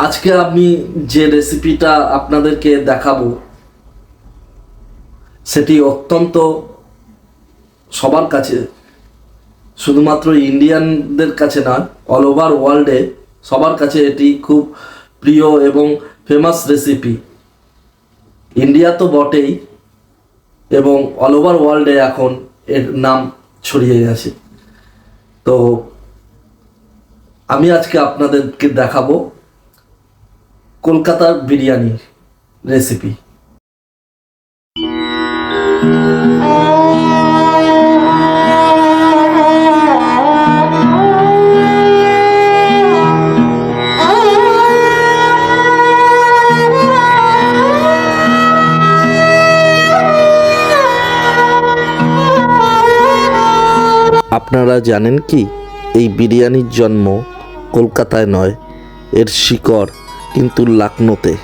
আজকে আমি যে রেসিপিটা আপনাদেরকে দেখাবো সেটি অত্যন্ত সবার কাছে, শুধুমাত্র ইন্ডিয়ানদের কাছে নয়, অল ওভার ওয়ার্ল্ডে সবার কাছে এটি খুব প্রিয় এবং ফেমাস রেসিপি। ইন্ডিয়া তো বটেই, এবং অল ওভার ওয়ার্ল্ডে এখন এর নাম ছড়িয়ে গেছে। তো আমি আজকে আপনাদেরকে দেখাবো কলকাতার বিরিয়ানি রেসিপি। আপনারা জানেন কি, এই বিরিয়ানির জন্ম কলকাতায় নয়, এর শিকড় কিন্তু লখনউতে।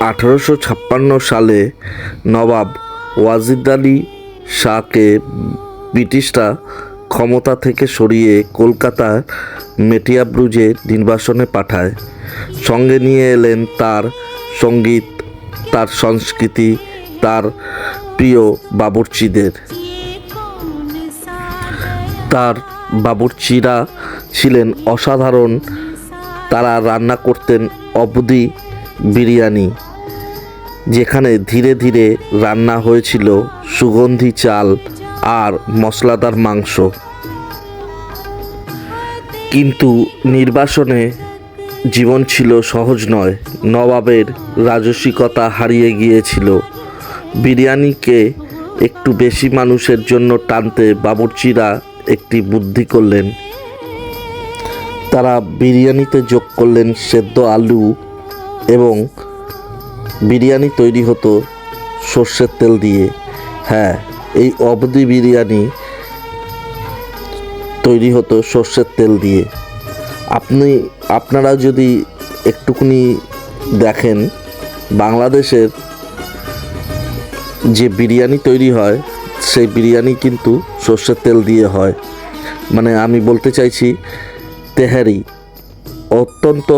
1856 সালে নবাব ওয়াজিদ আলী শাহকে ব্রিটিশরা ক্ষমতা থেকে সরিয়ে কলকাতার মেটিয়াবুরুজে নির্বাসনে পাঠায়। সঙ্গে নিয়ে এলেন তার সঙ্গীত, তার সংস্কৃতি, তার প্রিয় বাবুর্চিদের। তার বাবুর্চিরা ছিলেন অসাধারণ। তারা রান্না করতেন অবধি বিরিয়ানি, যেখানে ধীরে ধীরে রান্না হয়েছিল সুগন্ধি চাল আর মশলাদার মাংস। কিন্তু নির্বাসনে জীবন ছিল সহজ নয়। নবাবের রাজসিকতা হারিয়ে গিয়েছিল। বিরিয়ানিকে একটু বেশি মানুষের জন্য টানতে বাবুর্চিরা একটি বুদ্ধি করলেন। তারা বিরিয়ানিতে যোগ করলেন সেদ্ধ আলু, এবং বিরিয়ানি তৈরি হতো সর্ষের তেল দিয়ে। হ্যাঁ, এই অবধি বিরিয়ানি তৈরি হতো সর্ষের তেল দিয়ে। আপনারা যদি একটুখানি দেখেন, বাংলাদেশের যে বিরিয়ানি তৈরি হয় সেই বিরিয়ানি কিন্তু সর্ষের তেল দিয়ে হয়। মানে আমি বলতে চাইছি, তেহারি অত্যন্ত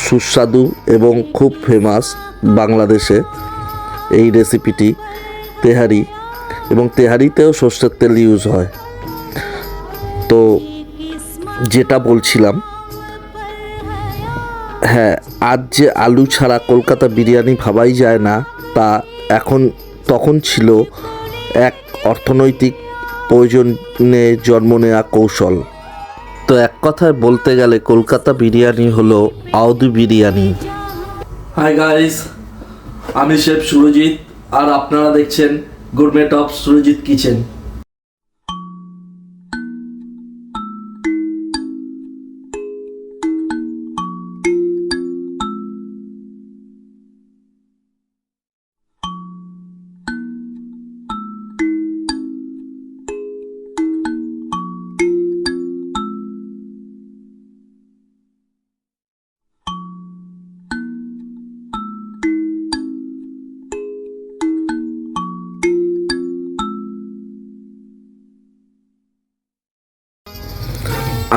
সুস্বাদু এবং খুব ফেমাস বাংলাদেশে এই রেসিপিটি তেহারি, এবং তেহারিতেও সর্ষের তেল ইউজ হয়। তো যেটা বলছিলাম, হ্যাঁ, আজ যে আলু ছাড়া কলকাতা বিরিয়ানি ভাবাই যায় না, তা তখন ছিল এক অর্থনৈতিক প্রয়োজনে জন্ম নেওয়া কৌশল। তো এক কথায় বলতে গেলে কলকাতা বিরিয়ানি হলো আওধি বিরিয়ানি। হাই গাইস, আমি শেফ সুরজিৎ, আর আপনারা দেখছেন গুরমেট অফ সুরজিৎ কিচেন।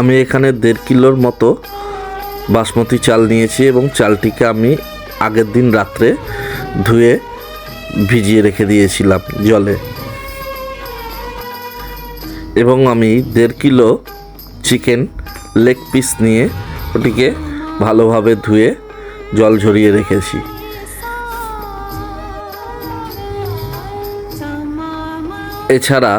আমি এখানে 1.5 কিলোর মতো বাসমতি চাল নিয়েছি, এবং চালটিকে আমি আগের দিন রাত্রে ধুয়ে ভিজিয়ে রেখে দিয়েছিলাম জলে। এবং আমি 1.5 কিলো চিকেন লেগ পিস নিয়ে ওটিকে ভালোভাবে ধুয়ে জল ঝরিয়ে রেখেছি। এছাড়া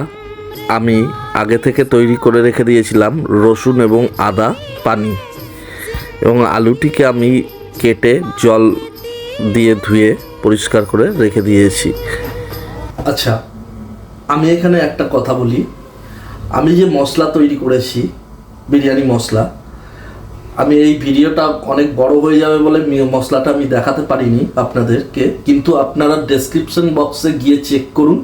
আমি আগে থেকে তৈরি করে রেখে দিয়েছিলাম রসুন এবং আদা পানি, এবং আলুটিকে আমি কেটে জল দিয়ে ধুয়ে পরিষ্কার করে রেখে দিয়েছি। আচ্ছা, আমি এখানে একটা কথা বলি। আমি যে মশলা তৈরি করেছি, বিরিয়ানি মশলা, আমি এই ভিডিওটা অনেক বড় হয়ে যাবে বলে মশলাটা আমি দেখাতে পারিনি আপনাদেরকে, কিন্তু আপনারা ডেসক্রিপশন বক্সে গিয়ে চেক করুন।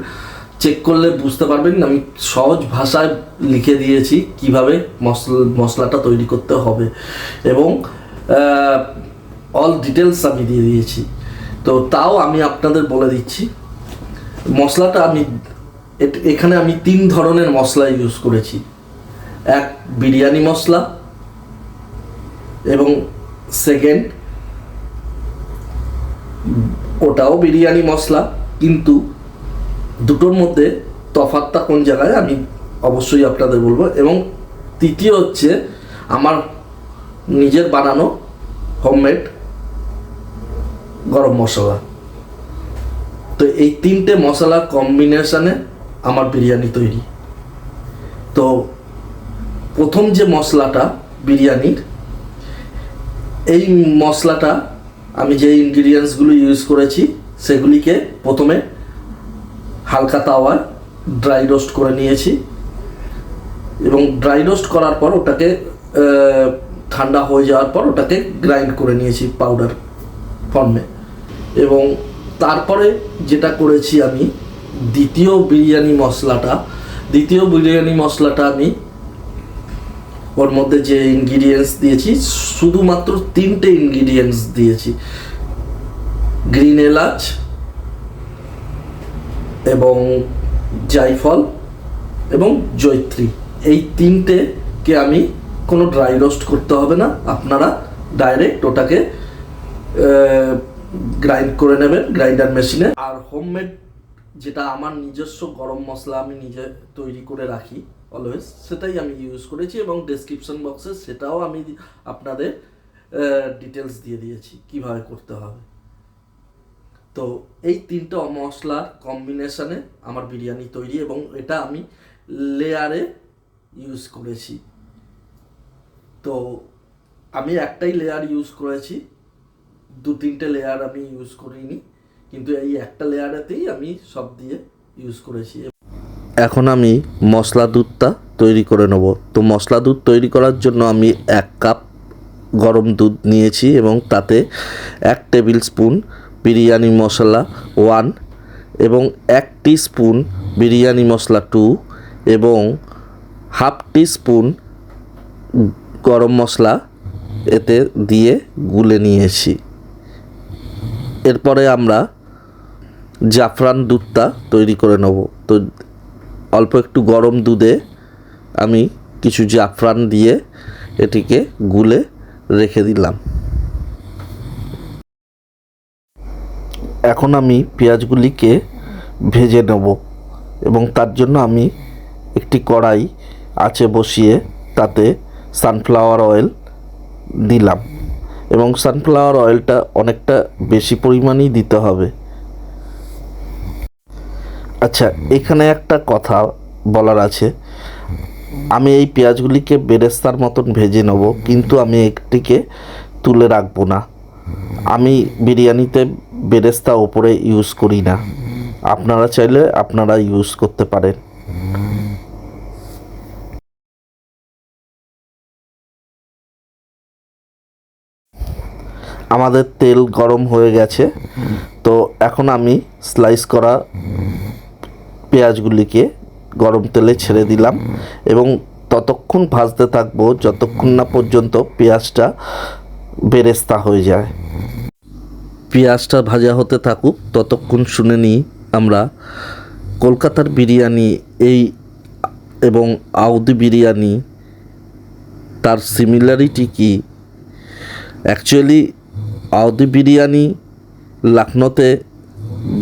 চেক করলে বুঝতে পারবেন আমি সহজ ভাষায় লিখে দিয়েছি কিভাবে মশলাটা তৈরি করতে হবে, এবং অল ডিটেলস আমি দিয়ে দিয়েছি। তো তাও আমি আপনাদের বলে দিচ্ছি, মশলাটা এখানে আমি 3 ধরনের মশলা ইউজ করেছি। এক, বিরিয়ানি মশলা, এবং সেকেন্ড, ওটাও বিরিয়ানি মশলা, কিন্তু দুটোর মধ্যে তফাৎটা কোন জায়গায় আমি অবশ্যই আপনাদের বলবো। এবং তৃতীয় হচ্ছে আমার নিজের বানানো হোমমেড গরম মশলা। তো এই তিনটে মশলার কম্বিনেশনে আমার বিরিয়ানি তৈরি। তো প্রথম যে মশলাটা বিরিয়ানির, এই মশলাটা আমি যে ইনগ্রিডিয়েন্টসগুলো ইউজ করেছি সেগুলিকে প্রথমে হালকা তাওয়ায় ড্রাই রোস্ট করে নিয়েছি, এবং ড্রাই রোস্ট করার পর ওটাকে ঠান্ডা হয়ে যাওয়ার পর ওটাকে গ্রাইন্ড করে নিয়েছি পাউডার ফর্মে। এবং তারপরে যেটা করেছি আমি, দ্বিতীয় বিরিয়ানি মশলাটা আমি ওর মধ্যে যে ইনগ্রিডিয়েন্টস দিয়েছি, শুধুমাত্র 3টে ইনগ্রিডিয়েন্টস দিয়েছি, গ্রিন এলাচ এবং জায়ফল এবং জয়ত্রী। এই 3টেকে আমি কোনো ড্রাই রোস্ট করতে হবে না, আপনারা ডাইরেক্ট ওটাকে গ্রাইন্ড করে নেবেন গ্রাইন্ডার মেশিনে। আর হোমমেড যেটা আমার নিজস্ব গরম মশলা আমি নিজে তৈরি করে রাখি অলওয়েজ, সেটাই আমি ইউজ করেছি, এবং ডেসক্রিপশন বক্সে সেটাও আমি আপনাদের ডিটেলস দিয়ে দিয়েছি কিভাবে করতে হবে। তো এই 3টে মশলার কম্বিনেশনে আমার বিরিয়ানি তৈরি, এবং এটা আমি লেয়ারে ইউজ করেছি। তো আমি একটাই লেয়ার ইউজ করেছি, 2-3টে লেয়ার আমি ইউজ করিনি, কিন্তু এই একটা লেয়ারেতেই আমি সব দিয়ে ইউজ করেছি। এখন আমি মশলা দুধটা তৈরি করে নেব। তো মশলা দুধ তৈরি করার জন্য আমি 1 কাপ গরম দুধ নিয়েছি, এবং তাতে 1 টেবিল স্পুন বিরিয়ানি মশলা 1, এবং 1 টিস্পুন বিরিয়ানি মশলা 2, এবং হাফ টিস্পুন গরম মশলা এতে দিয়ে গুলে নিয়েছি। এরপরে আমরা জাফরান দুধটা তৈরি করে নেব। তো অল্প একটু গরম দুধে আমি কিছু জাফরান দিয়ে এটিকে গুলে রেখে দিলাম। এখন আমি পেঁয়াজগুলিকে ভেজে নেব, এবং তার জন্য আমি একটি কড়াই আঁচে বসিয়ে তাতে সানফ্লাওয়ার অয়েল দিলাম, এবং সানফ্লাওয়ার অয়েলটা অনেকটা বেশি পরিমাণেই দিতে হবে। আচ্ছা, এখানে একটা কথা বলার আছে, আমি এই পেঁয়াজগুলিকে বেরেস্তার মতন ভেজে নেব, কিন্তু আমি একটিকে তুলে রাখবো না। আমি বিরিয়ানিতে বেরেস্তা ওপরে ইউজ করি না, আপনারা চাইলে আপনারা ইউজ করতে পারেন। আমাদের তেল গরম হয়ে গেছে, তো এখন আমি স্লাইস করা পেঁয়াজগুলিকে গরম তেলে ছেড়ে দিলাম, এবং ততক্ষণ ভাজতে থাকবো যতক্ষণ না পর্যন্ত পেঁয়াজটা বেরেস্তা হয়ে যায়। পেঁয়াজটা ভাজা হতে থাকুক, ততক্ষণ শুনে নিই আমরা কলকাতার বিরিয়ানি এবং আউদি বিরিয়ানি তার সিমিলারিটি কি। অ্যাকচুয়ালি আউদি বিরিয়ানি লখনৌতে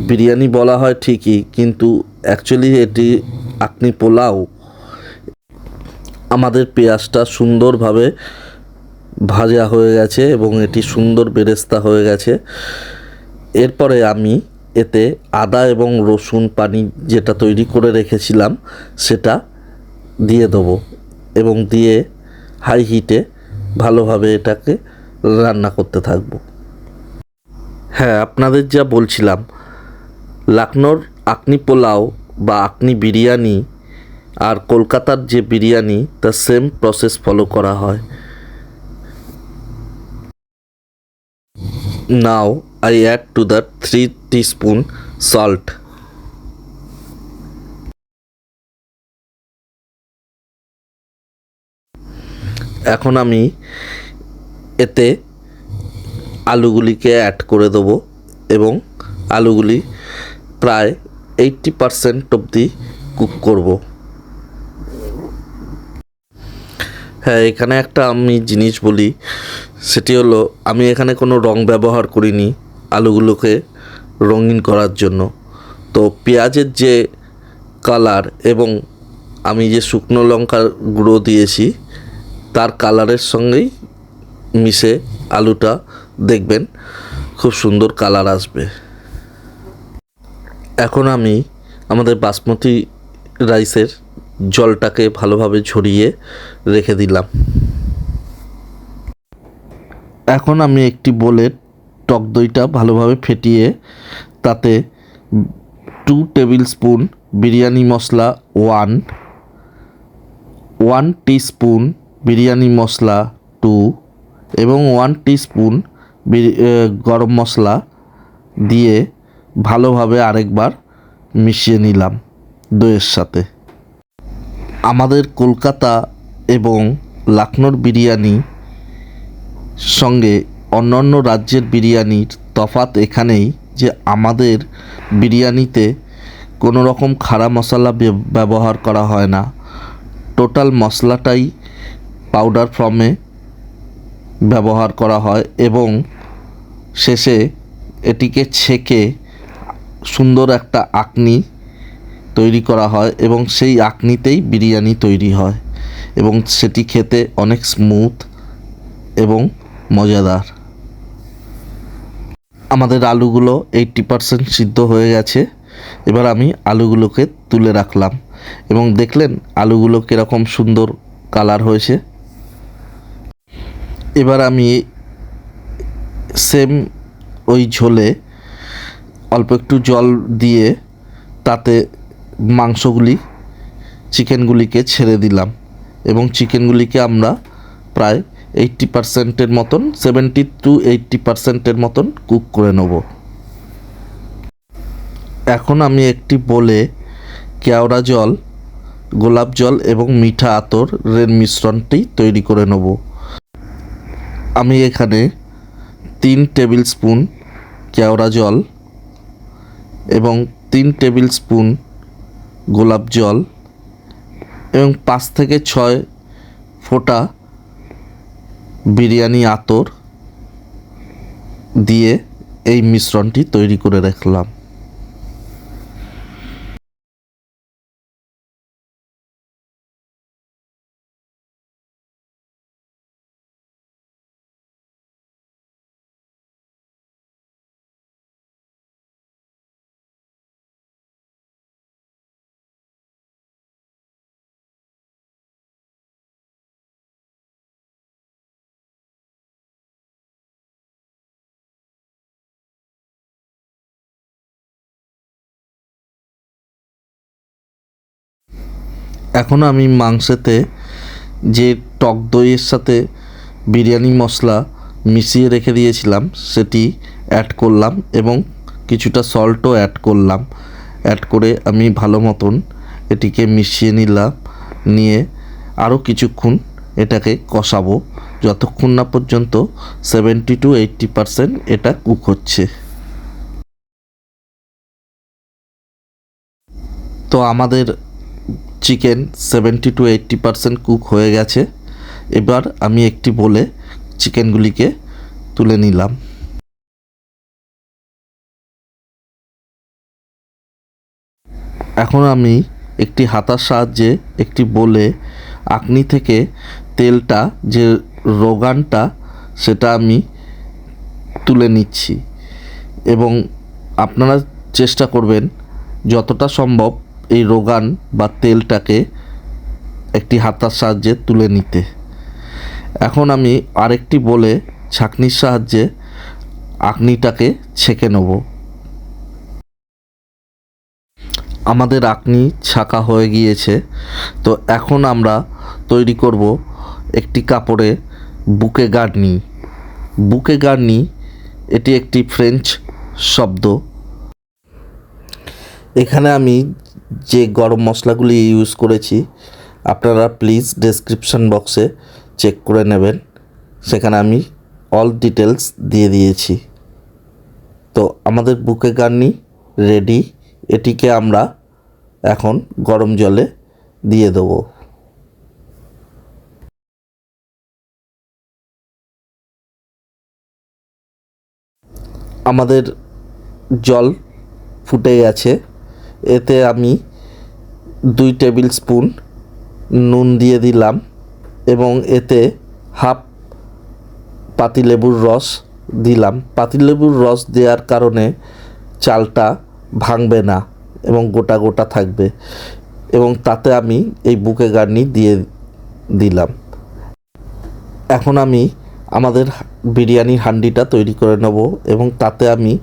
বিরিয়ানি বলা হয় ঠিকই, কিন্তু অ্যাকচুয়ালি এটি আকনি পোলাও। আমাদের পেঁয়াজটা সুন্দরভাবে ভাজা হয়ে গেছে এবং এটি সুন্দর বেরেস্তা হয়ে গেছে। এরপরে আমি এতে আদা এবং রসুন পানি যেটা তৈরি করে রেখেছিলাম সেটা দিয়ে দেবো, এবং দিয়ে হাই হিটে ভালোভাবে এটাকে রান্না করতে থাকবো। হ্যাঁ, আপনাদের যা বলছিলাম, লখনৌর আকনি পোলাও বা আকনি বিরিয়ানি আর কলকাতার যে বিরিয়ানি তা সেম প্রসেস ফলো করা হয়। নাও I add to that 3 teaspoon salt. এখন আমি এতে আলুগুলিকে অ্যাড করে দেবো, এবং আলুগুলি প্রায় 80% অবধি কুক করব। হ্যাঁ, এখানে একটা আমি জিনিস বলি, সেটি হলো আমি এখানে কোনো রং ব্যবহার করিনি আলুগুলোকে রঙিন করার জন্য। তো পেঁয়াজের যে কালার এবং আমি যে শুকনো লঙ্কার গুঁড়ো দিয়েছি তার কালারের সঙ্গেই মিশে আলুটা দেখবেন খুব সুন্দর কালার আসবে। এখন আমি আমাদের বাসমতি রাইসের জলটাকে ভালোভাবে ঝরিয়ে রেখে দিলাম। এখন আমি একটি বোলে টক দইটা ভালোভাবে ফেটিয়ে তাতে 2 টেবিল স্পুন বিরিয়ানি মশলা, 1 টিস্পুন বিরিয়ানি মশলা 2 এবং 1 টিস্পুন গরম মশলা দিয়ে ভালোভাবে আরেকবার মিশিয়ে নিলাম দইয়ের সাথে। আমাদের কলকাতা এবং লখনৌর বিরিয়ানি সঙ্গে অন্যান্য রাজ্যের বিরিয়ানির তফাৎ এখানেই যে আমাদের বিরিয়ানিতে কোনো রকম খাড়া মশলা ব্যবহার করা হয় না। টোটাল মশলাটাই পাউডার ফর্মে ব্যবহার করা হয় এবং শেষে এটিকে ছেঁকে সুন্দর একটা আকনি তৈরি করা হয় এবং সেই আকনিতেই বিরিয়ানি তৈরি হয় এবং সেটি খেতে অনেক স্মুথ এবং মজাদার। আমাদের আলুগুলো 80% সিদ্ধ হয়ে গেছে। এবার আমি আলুগুলোকে তুলে রাখলাম এবং দেখলেন আলুগুলো কীরকম সুন্দর কালার হয়েছে। এবার আমি সেম ওই ঝোলে অল্প একটু জল দিয়ে তাতে চিকেনগুলিকে ছেড়ে দিলাম এবং চিকেনগুলিকে আমরা প্রায় 80%-এর মতন 70 to 80%-এর মতন কুক করে নেব। এখন আমি একটি বোলে কেওড়া জল, গোলাপ জল এবং মিঠা আতরের মিশ্রণটি তৈরি করে নেব। আমি এখানে 3 টেবিল স্পুন কেওড়া জল এবং 3 টেবিল স্পুন গোলাপ জল এবং 5 থেকে 6 ফোঁটা বিরিয়ানি আতর দিয়ে এই মিশ্রণটি তৈরি করে রাখলাম। এখন আমি মাংসেতে যে টক দইয়ের সাথে বিরিয়ানি মশলা মিশিয়ে রেখে দিয়েছিলাম সেটি অ্যাড করলাম এবং কিছুটা সল্টও অ্যাড করলাম। অ্যাড করে আমি ভালো মতন এটিকে মিশিয়ে নিয়ে আরও কিছুক্ষণ এটাকে কষাবো যতক্ষণ না পর্যন্ত 70 to 80% এটা কুক হচ্ছে। তো আমাদের চিকেন 70 to 80% কুক হয়ে গেছে। এবার আমি একটি বলে চিকেনগুলিকে তুলে নিলাম। এখন আমি একটি হাতার সাহায্যে একটি বলে আকনি থেকে তেলটা যে রোগানটা সেটা আমি তুলে নিচ্ছি এবং আপনারা চেষ্টা করবেন যতটা সম্ভব এই রোগান বা তেলটাকে একটি হাতার সাহায্যে তুলে নিতে। এখন আমি আরেকটি বলে ছাঁকনির সাহায্যে আকনিটাকে ছেঁকে নেব। আমাদের আকনি ছাঁকা হয়ে গিয়েছে। তো এখন আমরা তৈরি করব একটি কাপড়ে বুকে গার্নি। এটি একটি ফ্রেঞ্চ শব্দ। এখানে আমি যে গরম মশলাগুলি ইউজ করেছি আপনারা প্লিজ ডেসক্রিপশন বক্সে চেক করে নেবেন, সেখানে আমি অল ডিটেলস দিয়ে দিয়েছি। তো আমাদের বুকে গার্নি রেডি। এটিকে আমরা এখন গরম জলে দিয়ে দেবো। আমাদের জল ফুটে গেছে। এতে আমি 2 টেবিল স্পুন নুন দিয়ে দিলাম এবং এতে হাফ পাতিলেবুর রস দিলাম। পাতিলেবুর রস দেওয়ার কারণে চালটা ভাঙবে না এবং গোটা গোটা থাকবে, এবং তাতে আমি এই বুকে গার্নি দিয়ে দিলাম। এখন আমি আমাদের বিরিয়ানির হান্ডিটা তৈরি করে নেব, এবং তাতে আমি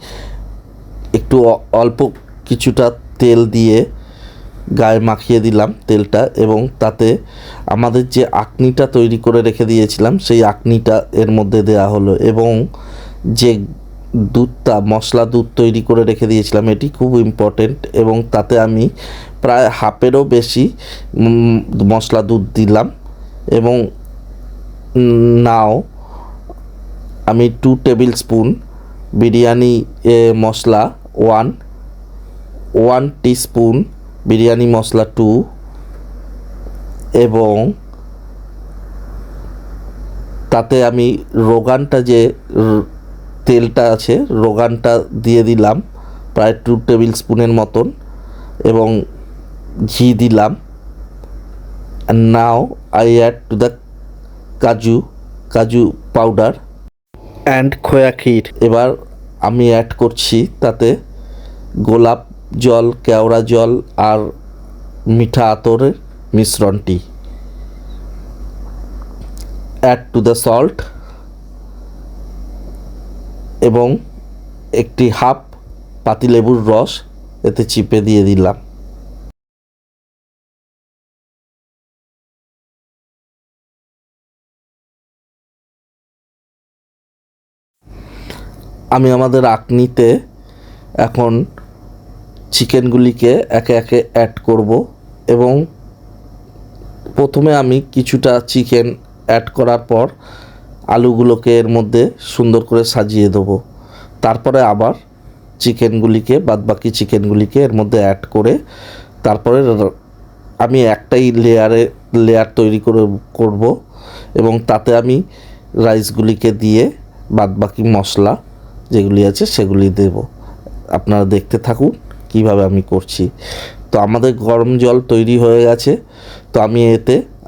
একটু অল্প কিছুটা তেল দিয়ে গায়ে মাখিয়ে দিলাম তেলটা, এবং তাতে আমাদের যে আকনিটা তৈরি করে রেখে দিয়েছিলাম সেই আকনিটা এর মধ্যে দেওয়া হলো, এবং যে দুধটা মশলা দুধ তৈরি করে রেখে দিয়েছিলাম এটি খুব ইম্পর্টেন্ট, এবং তাতে আমি প্রায় হাফেরও বেশি মশলা দুধ দিলাম। এবং নাও আমি 2 টেবিল স্পুন বিরিয়ানি মশলা 1 টিস্পুন বিরিয়ানি মশলা 2 এবং তাতে আমি রোগানটা যে তেলটা আছে রোগানটা দিয়ে দিলাম প্রায় 2 টেবিল স্পুনের মতন, এবং ঘি দিলাম। and now I add to the কাজু পাউডার অ্যান্ড খোয়া ক্ষীর। এবার আমি অ্যাড করছি তাতে গোলাপ জল, কেওড়া জল আর মিঠা আতরের মিশ্রণটি। অ্যাড টু দ্য সল্ট এবং একটি হাফ পাতিলেবুর রস এতে চিপে দিয়ে দিলাম। আমি আমাদের আকনিতে এখন চিকেনগুলিকে একে একে অ্যাড করব, এবং প্রথমে আমি কিছুটা চিকেন অ্যাড করার পর আলুগুলোকে এর মধ্যে সুন্দর করে সাজিয়ে দেবো। তারপরে আবার চিকেনগুলিকে বাদবাকি চিকেনগুলিকে এর মধ্যে অ্যাড করে তারপরে আমি একটাই লেয়ার তৈরি করব, এবং তাতে আমি রাইসগুলিকে দিয়ে বাদবাকি মশলা যেগুলি আছে সেগুলি দেব। আপনারা দেখতে থাকুন কিভাবে আমি করছি। তো আমাদের গরম জল তৈরি হয়ে গেছে। তো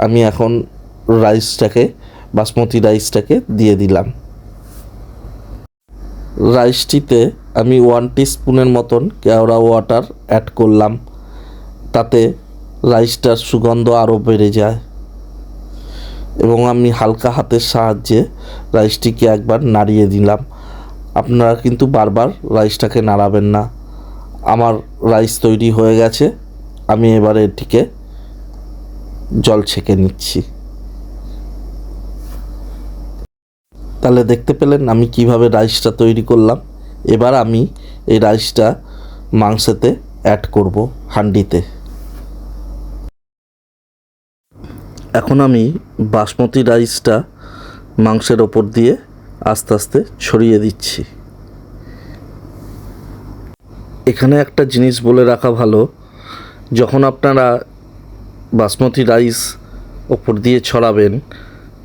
আমি এখন বাসমতি রাইসটাকে দিয়ে দিলাম। রাইসটিতে আমি 1 টিস্পুনের মতন কেওড়া ওয়াটার অ্যাড করলাম, তাতে রাইসটার সুগন্ধ আরও বেড়ে যায়। এবং আমি হালকা হাতের সাহায্যে রাইসটিকে একবার নাড়িয়ে দিলাম। আপনারা কিন্তু বারবার রাইসটাকে নাড়াবেন না। আমার রাইস তৈরি হয়ে গেছে, আমি এবারে এটিকে জল ছেঁকে নিচ্ছি। তাহলে দেখতে পেলেন আমি কিভাবে রাইসটা তৈরি করলাম। এবার আমি এই রাইসটা মাংসেতে অ্যাড করব হান্ডিতে। এখন আমি বাসমতি রাইসটা মাংসের ওপর দিয়ে আস্তে আস্তে ছড়িয়ে দিচ্ছি। এখানে একটা জিনিস বলে রাখা ভালো, যখন আপনারা বাসমতি রাইস ওপর দিয়ে ছড়াবেন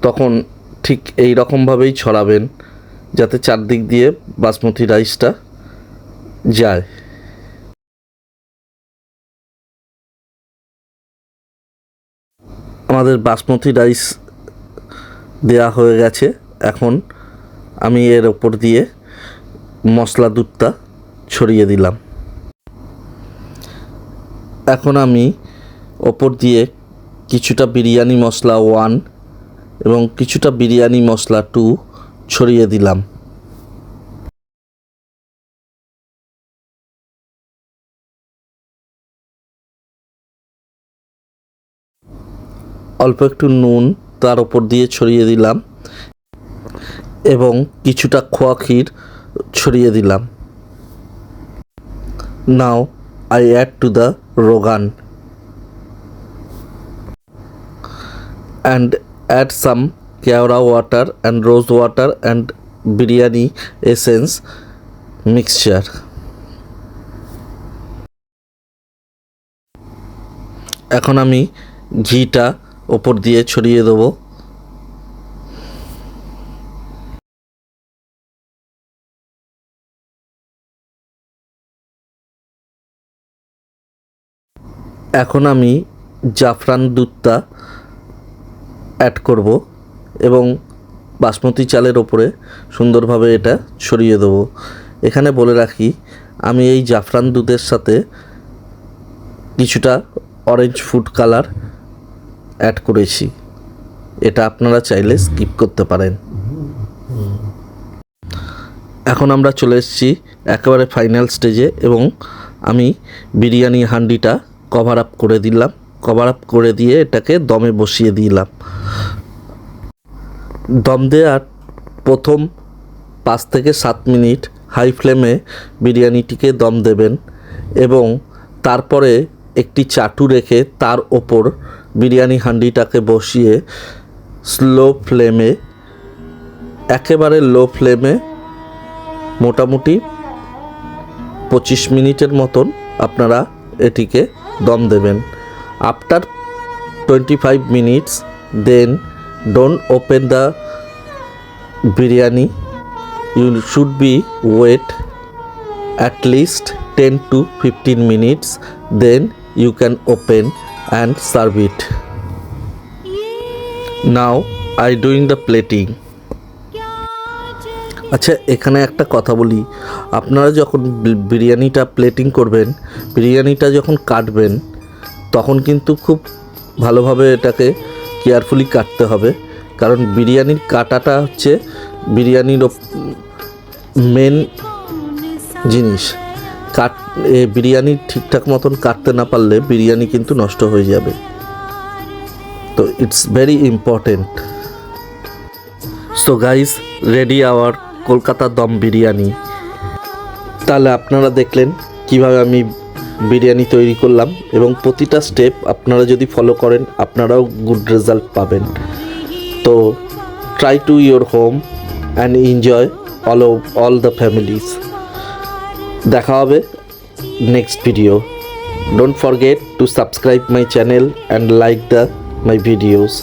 তখন ঠিক এই রকমভাবেই ছড়াবেন যাতে চারদিক দিয়ে বাসমতি রাইসটা যায়। আমাদের বাসমতি রাইস দেয়া হয়ে গেছে। এখন আমি এর ওপর দিয়ে মশলা দুধটা ছড়িয়ে দিলাম। এখন আমি ওপর দিয়ে কিছুটা বিরিয়ানি মশলা 1 এবং কিছুটা বিরিয়ানি মশলা 2 ছড়িয়ে দিলাম। অল্প একটু নুন তার ওপর দিয়ে ছড়িয়ে দিলাম, এবং কিছুটা খোয়া ক্ষীর ছড়িয়ে দিলাম। নাও I add to the rogan and add some কেওড়া water and rose water and biryani essence mixture. এখন আমি ঘিটা ওপর দিয়ে ছড়িয়ে দেবো। এখন আমি জাফরান দুধটা অ্যাড করব এবং বাসমতি চালের ওপরে সুন্দরভাবে এটা ছড়িয়ে দেবো। এখানে বলে রাখি, আমি এই জাফরান দুধের সাথে কিছুটা অরেঞ্জ ফুড কালার অ্যাড করেছি, এটা আপনারা চাইলে স্কিপ করতে পারেন। এখন আমরা চলে এসেছি একেবারে ফাইনাল স্টেজে এবং আমি বিরিয়ানি হান্ডিটা কভার আপ করে দিলাম। কভার আপ করে দিয়ে এটাকে দমে বসিয়ে দিলাম। দম দেওয়ার প্রথম 5 থেকে 7 মিনিট হাই ফ্লেমে বিরিয়ানিটিকে দম দেবেন এবং তারপরে একটি চাটু রেখে তার ওপর বিরিয়ানি হান্ডিটাকে বসিয়ে স্লো ফ্লেমে, একেবারে লো ফ্লেমে মোটামুটি 25 মিনিটের মতন আপনারা এটিকে দম দেবেন। After 25 minutes then don't open the biryani. You should be wait at least 10 to 15 minutes, then you can open and serve it. Now I doing the plating. আচ্ছা, এখানে একটা কথা বলি, আপনারা যখন বিরিয়ানিটা প্লেটিং করবেন, বিরিয়ানিটা যখন কাটবেন তখন কিন্তু খুব ভালোভাবে এটাকে কেয়ারফুলি কাটতে হবে, কারণ বিরিয়ানির কাটাটা হচ্ছে বিরিয়ানির মেন জিনিস। বিরিয়ানি ঠিকঠাক মতন কাটতে না পারলে বিরিয়ানি কিন্তু নষ্ট হয়ে যাবে, তো it's very important. So guys, ready our Kolkata dum biryani. তাহলে আপনারা দেখলেন কিভাবে আমি বিরিয়ানি তৈরি করলাম এবং প্রতিটা স্টেপ আপনারা যদি ফলো করেন আপনারাও গুড রেজাল্ট পাবেন। তো try to your home and enjoy all the families. দেখা হবে next video. Don't forget to subscribe my channel and like my videos.